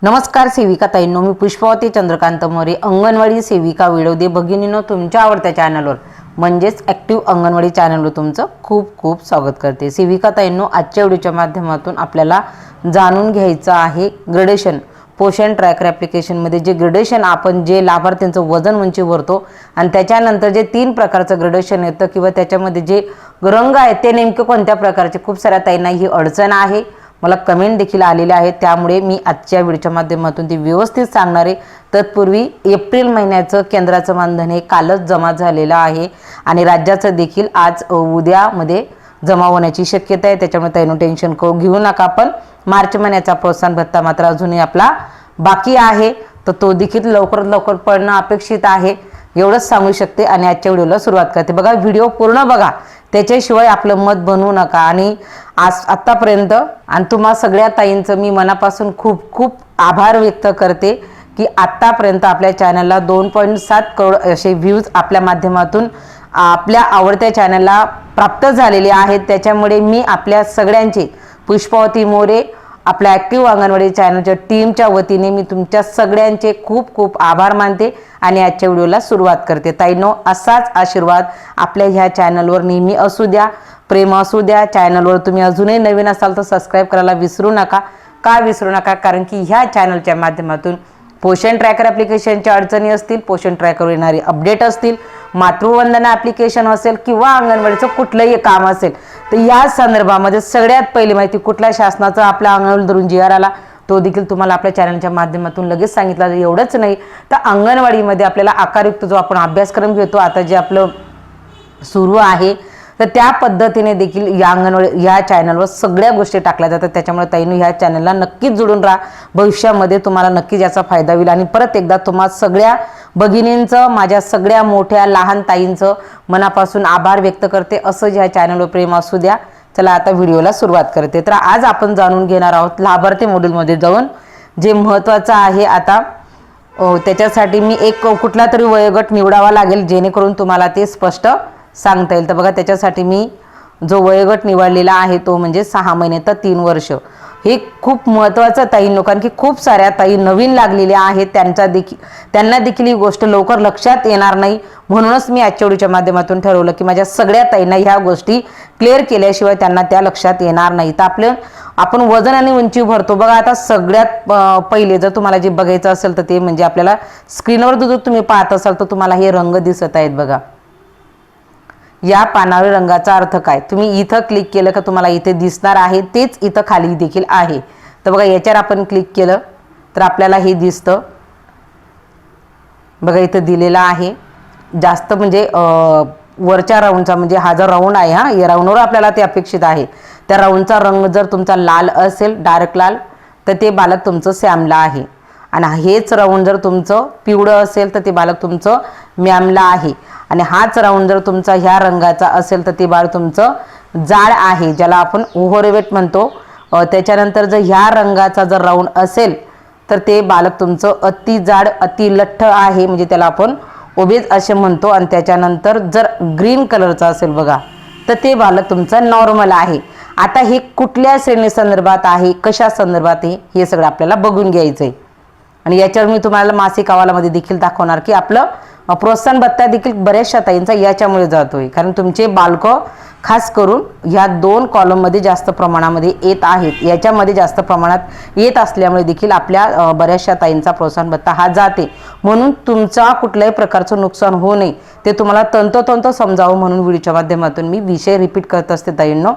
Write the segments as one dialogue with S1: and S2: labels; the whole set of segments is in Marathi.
S1: नमस्कार सेविका ताईंनो, मी पुष्पावती चंद्रकांत मोरे, अंगणवाडी सेविका व्हिडिओ दे भगिनींनो, तुमच्या आवडत्या चॅनलवर म्हणजेच ॲक्टिव्ह अंगणवाडी चॅनलवर तुमचं खूप खूप स्वागत करते। सेविका ताईंनो, आजच्या व्हिडिओच्या माध्यमातून आपल्याला जाणून घ्यायचं आहे ग्रेडेशन पोषण ट्रॅकर ॲप्लिकेशनमध्ये जे ग्रेडेशन आपण जे लाभार्थ्यांचं वजन उंची भरतो आणि त्याच्यानंतर जे 3 प्रकारचं ग्रेडेशन येतं किंवा त्याच्यामध्ये जे रंग आहेत ते नेमके कोणत्या प्रकारचे, खूप साऱ्या ताईंना ही अडचण आहे, मला कमेंट देखील आलेले आहेत। त्यामुळे मी आजच्या व्हिडिओच्या माध्यमातून ते व्यवस्थित सांगणार आहे। तत्पूर्वी एप्रिल महिन्याचं केंद्राचं मानधन हे कालच जमा झालेलं आहे आणि राज्याचं देखील आज उद्यामध्ये जमा होण्याची शक्यता आहे। त्याच्यामुळे ताईंनो टेन्शन घेऊ नका, पण मार्च महिन्याचा प्रोत्साहन भत्ता मात्र अजूनही आपला बाकी आहे, तर तो देखील लवकरात लवकर पडणं अपेक्षित आहे, एवढंच सांगू शकते। आणि आजच्या व्हिडिओला सुरुवात करते। बघा, व्हिडिओ पूर्ण बघा, त्याच्याशिवाय आपलं मत बनवू नका। आणि आतापर्यंत आणि तुम्हा सगळ्या ताईंचं मी मनापासून खूप खूप आभार व्यक्त करते की आतापर्यंत आपल्या चॅनलला 2.7 करोड असे व्ह्यूज आपल्या माध्यमातून आपल्या आवडत्या चॅनलला प्राप्त झालेले आहेत। त्याच्यामुळे मी आपल्या सगळ्यांचे पुष्पावती मोरे आपल्या ॲक्टिव्ह अंगणवाडी चॅनलच्या टीमच्या वतीने मी तुमच्या सगळ्यांचे खूप खूप आभार मानते आणि आजच्या व्हिडिओला सुरुवात करते। ताईंनो, असाच आशीर्वाद आपल्या ह्या चॅनलवर नेहमी असू द्या, प्रेम असू द्या। चॅनलवर तुम्ही अजूनही नवीन असाल तर सबस्क्राईब करायला विसरू नका। का विसरू नका? कारण की ह्या चॅनलच्या माध्यमातून पोषण ट्रॅकर ॲप्लिकेशनच्या अडचणी असतील, पोषण ट्रॅकरवर येणारी अपडेट असतील, मातृवंदना ॲप्लिकेशन असेल किंवा अंगणवाडीचं कुठलंही काम असेल, तर या संदर्भामध्ये सगळ्यात पहिली माहिती कुठल्या शासनाचा आपल्या अंगणवाडी धरून जी आर आला तो देखील तुम्हाला आपल्या चॅनलच्या माध्यमातून लगेच सांगितला। एवढंच नाही तर अंगणवाडीमध्ये आपल्याला आकारयुक्त जो आपण अभ्यासक्रम घेतो आता जे आपलं सुरू आहे, तर त्या पद्धतीने देखील या अंगणवाडी या चॅनलवर सगळ्या गोष्टी टाकल्या जातात। त्याच्यामुळे ताईंनो ह्या चॅनलला नक्कीच जोडून राहा, भविष्यामध्ये तुम्हाला नक्कीच याचा फायदा होईल। आणि परत एकदा तुम्हा सगळ्या भगिनींचं, माझ्या सगळ्या मोठ्या लहान ताईंचं मनापासून आभार व्यक्त करते। असं ह्या चॅनलवर प्रेम असू द्या। चला आता व्हिडिओला सुरुवात करते। तर आज आपण जाणून घेणार आहोत लाभार्थी मॉड्यूलमध्ये जाऊन जे महत्त्वाचं आहे। आता त्याच्यासाठी मी एक कुठला तरी वयोगट निवडावा लागेल जेणेकरून तुम्हाला ते स्पष्ट सांगता येईल। तर बघा, त्याच्यासाठी मी जो वयोगट निवडलेला आहे तो म्हणजे 6 महिने तर 3 वर्ष। हे खूप महत्त्वाचं ताईंनो, कारण की खूप साऱ्या ताई नवीन लागलेल्या आहेत, त्यांना देखील ही गोष्ट लवकर लक्षात येणार नाही। म्हणूनच मी आजच्या व्हिडिओच्या माध्यमातून ठरवलं की माझ्या सगळ्या ताईंना ह्या गोष्टी क्लिअर केल्याशिवाय त्यांना त्या लक्षात येणार नाही। तर आपण वजन आणि उंची भरतो बघा। आता सगळ्यात पहिले जर तुम्हाला जे बघायचं असेल तर ते म्हणजे आपल्याला स्क्रीनवर जर तुम्ही पाहत असाल तर तुम्हाला हे रंग दिसत आहेत बघा। या पानावरील रंगाचा अर्थ काय? तुम्ही इथं क्लिक केलं का तुम्हाला इथे दिसणार आहे, तेच इथं खाली देखील आहे। तर बघा, याच्यावर आपण क्लिक केलं तर आपल्याला हे दिसतं बघा, इथं दिलेलं आहे जास्त म्हणजे वरच्या राऊंडचा म्हणजे हा जो राऊंड आहे, हा या राऊंडवर आपल्याला ते अपेक्षित आहे। त्या राऊंडचा रंग जर तुमचा लाल असेल, डार्क लाल, तर ते बालक तुमचं सॅमला आहे। आणि हेच राऊंड जर तुमचं पिवळं असेल तर ते बालक तुमचं मॅमला आहे। आणि हाच राऊंड जर तुमचा ह्या रंगाचा असेल तर ते बाळ तुमचं जाड आहे, ज्याला आपण ओव्हरवेट म्हणतो। त्याच्यानंतर जर ह्या रंगाचा जर राऊंड असेल तर ते बालक तुमचं अति जाड, अति लठ्ठ आहे, म्हणजे त्याला आपण ओबेज असे म्हणतो। आणि त्याच्यानंतर जर ग्रीन कलरचा असेल बघा तर ते बालक तुमचं नॉर्मल आहे। आता हे कुठल्या श्रेणी संदर्भात आहे, कशा संदर्भात आहे, हे सगळं आपल्याला बघून घ्यायचं आहे। आणि याच्यावर मी तुम्हाला मासिक अहवालामध्ये देखील दाखवणार की आपलं प्रोत्साहन भत्ता देखील बऱ्याचशा ताईंचा याच्यामुळे जातोय, कारण तुमचे बालकं खास करून ह्या 2 कॉलममध्ये जास्त प्रमाणामध्ये येत आहेत, याच्यामध्ये जास्त प्रमाणात येत असल्यामुळे देखील आपल्या बऱ्याचशा ताईंचा प्रोत्साहन भत्ता हा जाते। म्हणून तुमचा कुठल्याही प्रकारचं नुकसान होऊ नये ते तुम्हाला तंतोतंत समजावं म्हणून व्हिडिओच्या माध्यमातून मी विषय रिपीट करत असते ताईंनो।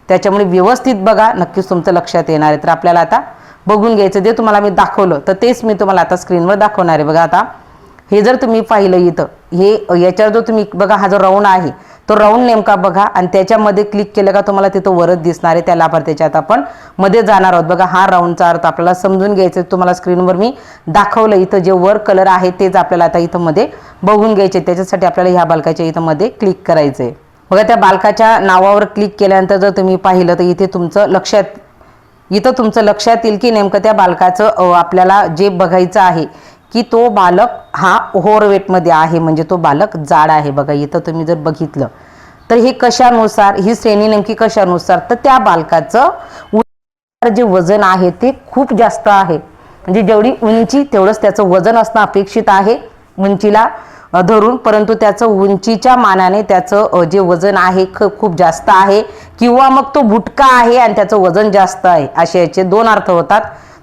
S1: त्याच्यामुळे व्यवस्थित बघा, नक्कीच तुमचं लक्षात येणार आहे। तर आपल्याला आता बघून घ्यायचं, जे तुम्हाला मी दाखवलं तर तेच मी तुम्हाला आता स्क्रीनवर दाखवणार आहे बघा। आता हे जर तुम्ही पाहिलं इथं हे याच्यावर जो तुम्ही बघा हा जो राऊंड आहे तो राऊंड नेमका बघा आणि त्याच्यामध्ये क्लिक केलं का तुम्हाला तिथं वरच दिसणार आहे। त्या लाभार्थीच्या आता आपण मध्ये जाणार आहोत बघा। हा राऊंडचा अर्थ आपल्याला समजून घ्यायचा, तुम्हाला स्क्रीनवर मी दाखवलं इथं जे वर कलर आहे तेच आपल्याला आता इथं मध्ये बघून घ्यायचे। त्याच्यासाठी आपल्याला ह्या बालकाच्या इथं मध्ये क्लिक करायचं आहे बघा। त्या बालकाच्या नावावर क्लिक केल्यानंतर जर तुम्ही पाहिलं तर इथे तुमचं लक्षात येईल की नेमकं त्या बालकाचं आपल्याला जे बघायचं आहे की तो बालक हा ओव्हरवेटमध्ये आहे, म्हणजे तो बालक जाड आहे बघा। इथं तुम्ही जर बघितलं तर हे कशानुसार, ही श्रेणी नेमकी कशानुसार, तर त्या बालकाचं जे वजन आहे ते खूप जास्त आहे, म्हणजे जेवढी उंची तेवढंच त्याचं वजन असणं अपेक्षित आहे उंचीला धरून, परंतु त्याचं उंचीच्या मानाने त्याचं जे वजन आहे खूप जास्त आहे, किंवा मग तो बुटका आहे आणि त्याचं वजन जास्त आहे, असे याचे दोन अर्थ होतात.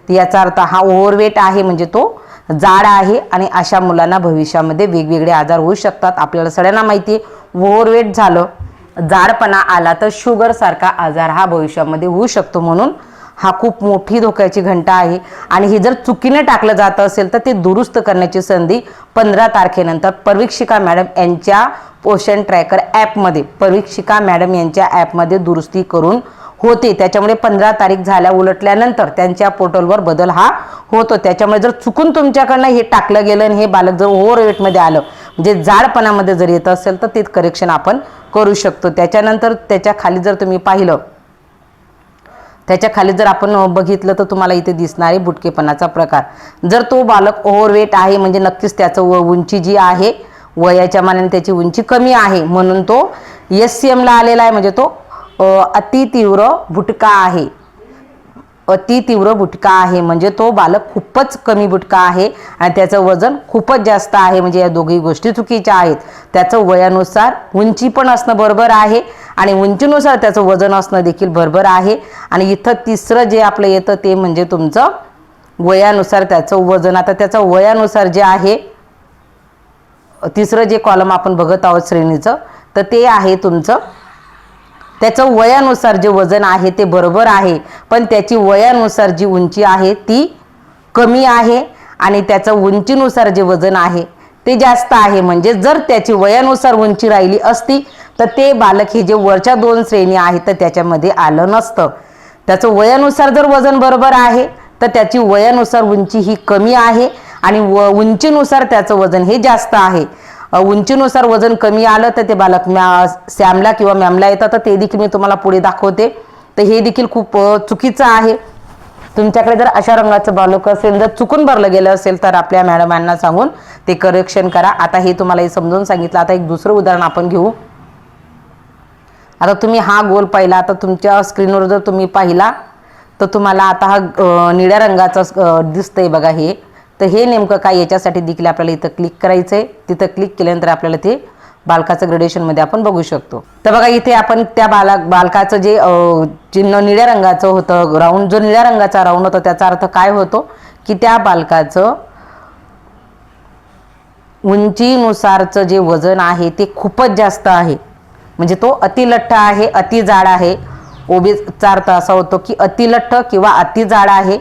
S1: याचा अर्थ हा ओव्हरवेट आहे म्हणजे तो जाड आहे, आणि अशा मुलांना भविष्यामध्ये वेगवेगळे आजार होऊ शकतात. आपल्याला सगळ्यांना माहिती आहे ओव्हरवेट झालं, जाडपणा आला तर शुगर सारखा आजार हा भविष्यामध्ये होऊ शकतो. म्हणून हा खूप मोठी धोक्याची घंटा आहे, आणि हे जर चुकीने टाकलं जात असेल तर ते दुरुस्त करण्याची संधी 15 तारखेनंतर परीक्षिका मॅडम यांच्या पोषण ट्रॅकर ॲपमध्ये, परीक्षिका मॅडम यांच्या ॲपमध्ये दुरुस्ती करून होते. त्याच्यामुळे 15 तारीख झाल्या उलटल्यानंतर त्यांच्या पोर्टलवर बदल हा होतो. त्याच्यामुळे जर चुकून तुमच्याकडनं हे टाकलं गेलं आणि हे बालक जर ओव्हरवेटमध्ये आलं म्हणजे जाडपणामध्ये जर येत असेल तर ते करेक्शन आपण करू शकतो. त्याच्यानंतर त्याच्या खाली जर तुम्ही पाहिलं, त्याच्या खाली जर आपण बघितलं तर तुम्हाला इथे दिसणार आहे बुटकेपणाचा प्रकार. जर तो बालक ओव्हरवेट आहे म्हणजे नक्कीच त्याचं उंची जी आहे वयाच्या मानाने त्याची उंची कमी आहे, म्हणून तो SCMला आलेला आहे. म्हणजे तो अतितीव्र बुटका आहे, अतितीव्र बुटका आहे, म्हणजे तो बालक खूपच कमी बुटका आहे आणि त्याचं वजन खूपच जास्त आहे. म्हणजे या दोघी गोष्टी चुकीच्या आहेत. त्याचं वयानुसार उंची पण असणं बरोबर आहे आणि उंचीनुसार त्याचं वजन असणं देखील बरोबर आहे. आणि इथं तिसरं जे आपलं येतं ते म्हणजे तुमचं वयानुसार त्याचं वजन. आता त्याचं वयानुसार जे आहे तिसरं जे कॉलम आपण बघत आहोत श्रेणीचं, तर ते आहे तुमचं त्याचं वयानुसार जे वजन आहे ते बरोबर आहे, पण त्याची वयानुसार जी उंची आहे ती कमी आहे आणि त्याचं उंचीनुसार जे वजन आहे ते जास्त आहे. म्हणजे जर त्याची वयानुसार उंची राहिली असती तर ते बालक हे जे वरच्या दोन श्रेणी आहेत तर त्याच्यामध्ये आलं नसतं. त्याचं वयानुसार जर वजन बरोबर आहे तर त्याची वयानुसार उंची ही कमी आहे आणि उंचीनुसार त्याचं वजन हे जास्त आहे. उंचीनुसार वजन कमी आलं तर ते बालक सॅमला किंवा मॅमला येतं, तर ते देखील मी तुम्हाला पुढे दाखवते. तर हे देखील खूप चुकीचं आहे. तुमच्याकडे जर अशा रंगाचं बालक असेल, जर चुकून भरलं गेलं असेल तर आपल्या मॅडमांना सांगून ते करेक्शन करा. आता हे तुम्हाला हे समजून सांगितलं. आता एक दुसरं उदाहरण आपण घेऊ. आता तुम्ही हा गोल पाहिला, आता तुमच्या स्क्रीनवर जर तुम्ही पाहिला तर तुम्हाला आता हा निळ्या रंगाचा दिसतंय बघा हे. तर हे नेमकं काय, याच्यासाठी देखील आपल्याला इथं क्लिक करायचं आहे. तिथं क्लिक केल्यानंतर आपल्याला ते बालकाचं ग्रेडेशनमध्ये आपण बघू शकतो. तर बघा इथे आपण त्या बालकाचं जे चिन्ह निळ्या रंगाचं होतं, राऊंड, जो निळ्या रंगाचा राऊंड होता त्याचा अर्थ काय होतो की त्या बालकाचं उंचीनुसारचं जे वजन आहे ते खूपच जास्त आहे. म्हणजे तो अतिलठ्ठ आहे, अति जाड आहे. ओबेसचा अर्थ असा होतो की अतिलठ्ठ किंवा अति जाड आहे.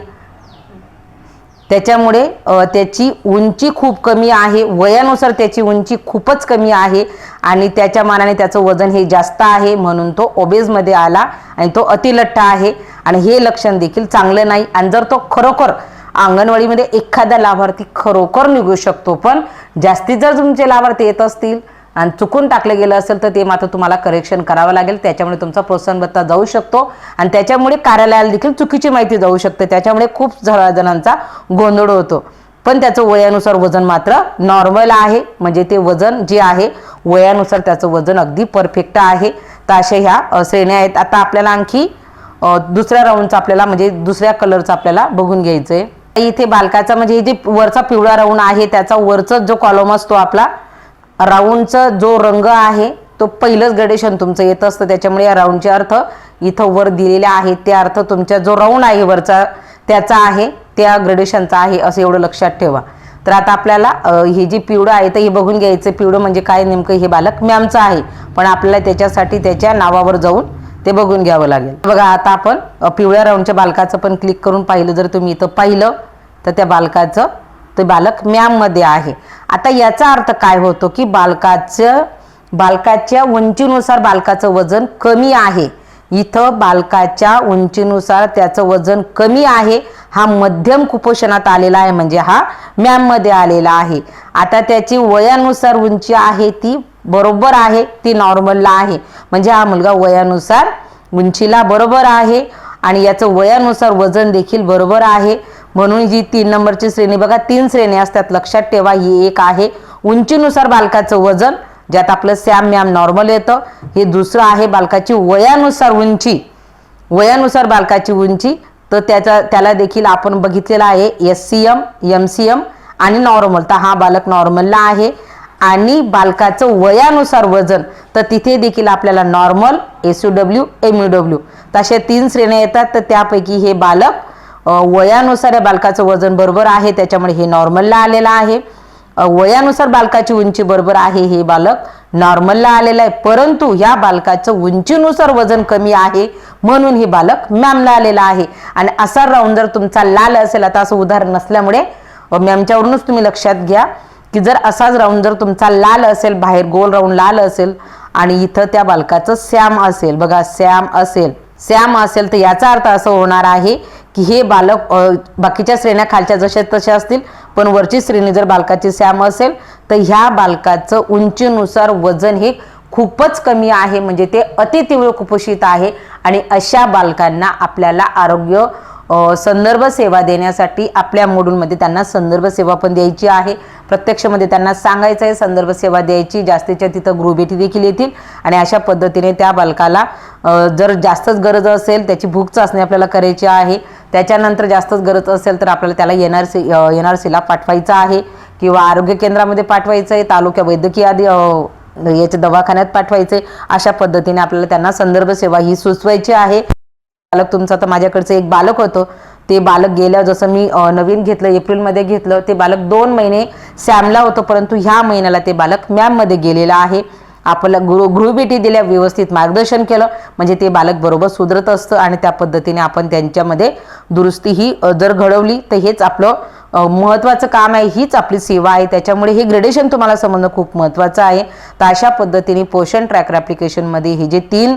S1: त्याच्यामुळे त्याची उंची खूप कमी आहे, वयानुसार त्याची उंची खूपच कमी आहे आणि त्याच्या मानाने त्याचं वजन हे जास्त आहे, म्हणून तो ओबेसमध्ये आला आणि तो अतिलठ्ठ आहे. आणि हे लक्षण देखील चांगलं नाही. आणि जर तो खरोखर अंगणवाडीमध्ये एखादा लाभार्थी खरोखर निघू शकतो, पण जास्तीत जर तुमचे लाभार्थी येत असतील आणि चुकून टाकलं गेलं असेल तर ते मात्र तुम्हाला करेक्शन करावं लागेल. त्याच्यामुळे तुमचा प्रोत्साहन भत्ता जाऊ शकतो आणि त्याच्यामुळे कार्यालयाला देखील चुकीची माहिती जाऊ शकते. त्याच्यामुळे खूप जणांचा गोंधळ होतो. पण त्याचं वयानुसार वजन मात्र नॉर्मल आहे, म्हणजे ते वजन जे आहे वयानुसार त्याचं वजन अगदी परफेक्ट आहे. तर अशा ह्या श्रेण्या आहेत. आता आपल्याला आणखी दुसऱ्या राऊंडचा आपल्याला म्हणजे दुसऱ्या कलरचा आपल्याला बघून घ्यायचं आहे. इथे बालकाचा म्हणजे हे जे वरचा पिवळा राऊंड आहे त्याचा वरचा जो कॉलम असतो आपला राऊंडचा जो रंग आहे तो पहिलंच ग्रेडेशन तुमचं येत असतं. त्याच्यामुळे या राऊंडचे अर्थ इथं वर दिलेले आहेत. ते अर्थ तुमचा जो राऊंड आहे वरचा त्याचा आहे, त्या ग्रेडेशनचा आहे, असं एवढं लक्षात ठेवा. तर आता आपल्याला हे जे पिवळं आहे तर हे बघून घ्यायचं. पिवळं म्हणजे काय, नेमकं हे बालक मॅमचं आहे, पण आपल्याला त्याच्यासाठी त्याच्या नावावर जाऊन ते बघून घ्यावं लागेल. बघा आता आपण पिवळ्या राऊंडच्या बालकाचं पण क्लिक करून पाहिलं, जर तुम्ही इथं पाहिलं तर त्या बालकाचं ते बालक मॅममध्ये आहे. आता याचा अर्थ काय होतो की बालकाच्या उंचीनुसार बालकाचं वजन कमी आहे. इथं बालकाच्या उंचीनुसार त्याचं वजन कमी आहे, हा मध्यम कुपोषणात आलेला आहे, म्हणजे हा मॅममध्ये आलेला आहे. आता त्याची वयानुसार उंची आहे ती बरोबर आहे, ती नॉर्मलला आहे, म्हणजे हा मुलगा वयानुसार उंचीला बरोबर आहे आणि याचं वयानुसार वजन देखील बरोबर आहे. म्हणून जी 3 नंबरची श्रेणी बघा, 3 श्रेणी असतात, लक्षात ठेवा. ही एक आहे उंचीनुसार बालकाचं वजन, ज्यात आपलं सॅम मॅम नॉर्मल येतं. हे दुसरं आहे बालकाची वयानुसार उंची, वयानुसार बालकाची उंची तर त्याला देखील आपण बघितलेला आहे SCM, MCM आणि नॉर्मल. तर हा बालक नॉर्मलला आहे. आणि बालकाचं वयानुसार वजन, तर तिथे देखील आपल्याला नॉर्मल, SOW, MEW तशा 3 श्रेण्या येतात. तर त्यापैकी हे बालक वयानुसार या बालकाचं वजन बरोबर आहे, त्याच्यामुळे हे नॉर्मलला आलेलं आहे. वयानुसार बालकाची उंची बरोबर आहे, हे बालक नॉर्मलला आलेलं आहे. परंतु या बालकाचं उंचीनुसार वजन कमी आहे म्हणून हे बालक मॅमला आलेलं आहे. आणि असा राऊंड जर तुमचा लाल असेल, आता असं उदाहरण नसल्यामुळे मॅमच्यावरूनच तुम्ही लक्षात घ्या की जर असाच राऊंड जर तुमचा लाल असेल, बाहेर गोल राऊंड लाल असेल आणि इथं त्या बालकाचं सॅम असेल, बघा सॅम असेल, तर याचा अर्थ असं होणार आहे की हे बालक बाकीच्या श्रेण्या खालच्या जशा तशा असतील, पण वरची श्रेणी जर बालकाची सॅम असेल तर ह्या बालकाचं उंचीनुसार वजन हे खूपच कमी आहे, म्हणजे ते अति तीव्र कुपोषित आहे. आणि अशा बालकांना आपल्याला आरोग्य संदर्भ सेवा देण्यासाठी आपल्या मॉड्यूलमध्ये त्यांना संदर्भ सेवा पण द्यायची आहे. प्रत्यक्षमध्ये त्यांना सांगायचं आहे संदर्भ सेवा द्यायची. जास्तीच्या तिथं गृहभेटी देखील येतील आणि अशा पद्धतीने त्या बालकाला जर जास्तच गरज असेल, त्याची भूक चाचणी आपल्याला करायची आहे. त्याच्यानंतर जास्तच गरज असेल तर आपल्याला त्याला NRCला पाठवायचं आहे किंवा आरोग्य केंद्रामध्ये पाठवायचं आहे, तालुक्या वैद्यकीय याच्या दवाखान्यात पाठवायचं आहे. अशा पद्धतीने आपल्याला त्यांना संदर्भ सेवा ही सुचवायची आहे. बालक तुमचं, तर माझ्याकडचं एक बालक होतं, ते बालक गेल्या, जसं मी नवीन घेतलं, एप्रिलमध्ये घेतलं, ते बालक 2 महिने सॅमला होतं, परंतु ह्या महिन्याला ते बालक मॅममध्ये गेलेलं आहे. आपल्याला गृहभेटी दिल्या, व्यवस्थित मार्गदर्शन केलं, म्हणजे ते बालक बरोबर सुधरत असतं आणि त्या पद्धतीने आपण त्यांच्यामध्ये दुरुस्ती ही जर घडवली तर हेच आपलं महत्त्वाचं काम आहे, हीच आपली सेवा आहे. त्याच्यामुळे हे ग्रेडेशन तुम्हाला समजणं खूप महत्त्वाचं आहे. तर अशा पद्धतीने पोषण ट्रॅकर ॲप्लिकेशनमध्ये हे जे 3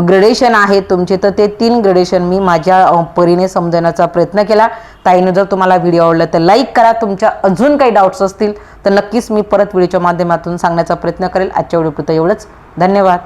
S1: ग्रेडेशन आहेत तुमचे, तर ते 3 ग्रेडेशन मी माझ्या परीने समजवण्याचा प्रयत्न केला. ताईनं जर तुम्हाला व्हिडिओ आवडला तर लाईक करा. तुमच्या अजून काही डाऊट्स असतील तर नक्कीच मी परत व्हिडिओच्या माध्यमातून सांगण्याचा प्रयत्न करेल. आजच्या व्हिडिओपुरतं एवढंच. धन्यवाद.